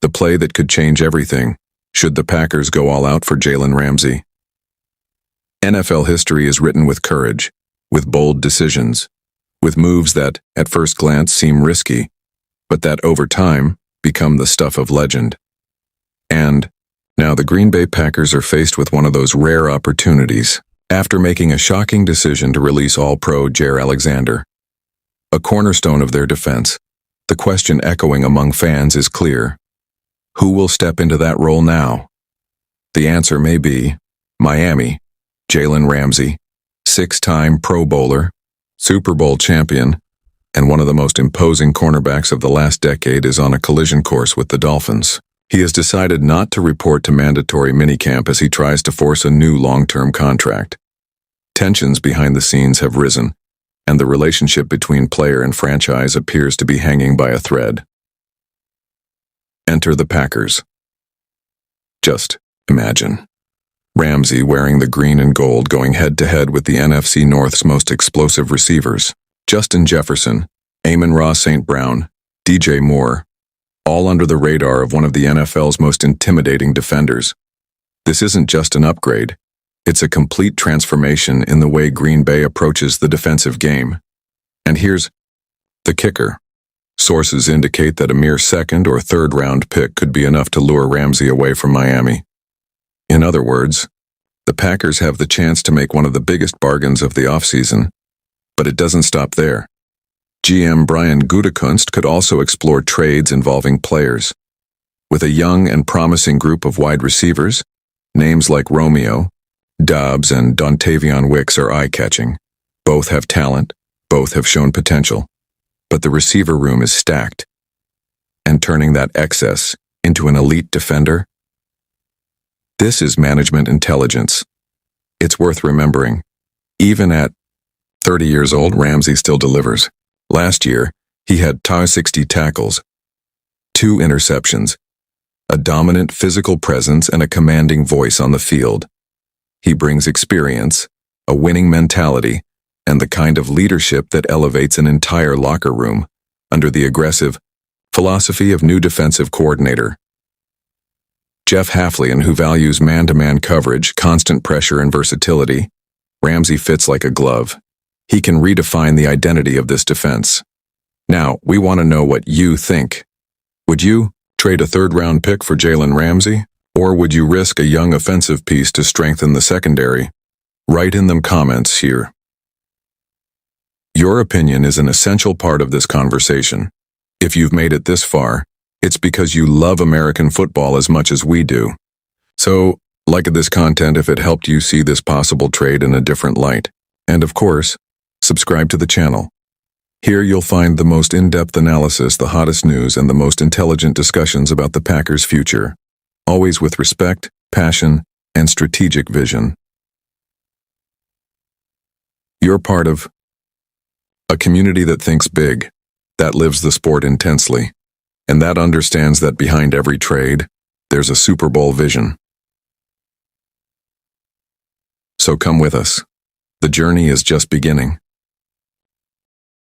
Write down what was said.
The play that could change everything, should the Packers go all out for Jalen Ramsey. NFL history is written with courage, with bold decisions, with moves that, at first glance, seem risky, but that over time become the stuff of legend. And now the Green Bay Packers are faced with one of those rare opportunities, after making a shocking decision to release All-Pro Jaire Alexander. A cornerstone of their defense, the question echoing among fans is clear. Who will step into that role now? The answer may be Miami. Jalen Ramsey, 6-time Pro Bowler, Super Bowl champion, and one of the most imposing cornerbacks of the last decade is on a collision course with the Dolphins. He has decided not to report to mandatory minicamp as he tries to force a new long-term contract. Tensions behind the scenes have risen, and the relationship between player and franchise appears to be hanging by a thread. Enter the Packers. Just imagine Ramsey wearing the green and gold going head-to-head with the NFC North's most explosive receivers, Justin Jefferson, Amon-Ra St. Brown, DJ Moore, all under the radar of one of the NFL's most intimidating defenders. This isn't just an upgrade, it's a complete transformation in the way Green Bay approaches the defensive game. And here's the kicker. Sources indicate that a mere second or third round pick could be enough to lure Ramsey away from Miami. In other words, the Packers have the chance to make one of the biggest bargains of the offseason. But it doesn't stop there. GM Brian Gutekunst could also explore trades involving players. With a young and promising group of wide receivers, names like Romeo, Dobbs, and Dontavion Wicks are eye-catching. Both have talent, both have shown potential. But the receiver room is stacked. And turning that excess into an elite defender? This is management intelligence. It's worth remembering. Even at 30 years old, Ramsey still delivers. Last year, he had 60 tackles, 2 interceptions, a dominant physical presence, and a commanding voice on the field. He brings experience, a winning mentality, and the kind of leadership that elevates an entire locker room under the aggressive philosophy of new defensive coordinator Jeff Haflian, who values man-to-man coverage, constant pressure, and versatility. Ramsey fits like a glove. He can redefine the identity of this defense. Now, we want to know what you think. Would you trade a third-round pick for Jalen Ramsey? Or would you risk a young offensive piece to strengthen the secondary? Write in the comments here. Your opinion is an essential part of this conversation. If you've made it this far, it's because you love American football as much as we do. So, like this content if it helped you see this possible trade in a different light. And of course, subscribe to the channel. Here you'll find the most in-depth analysis, the hottest news, and the most intelligent discussions about the Packers' future. Always with respect, passion, and strategic vision. You're part of a community that thinks big, that lives the sport intensely, and that understands that behind every trade, there's a Super Bowl vision. So come with us. The journey is just beginning.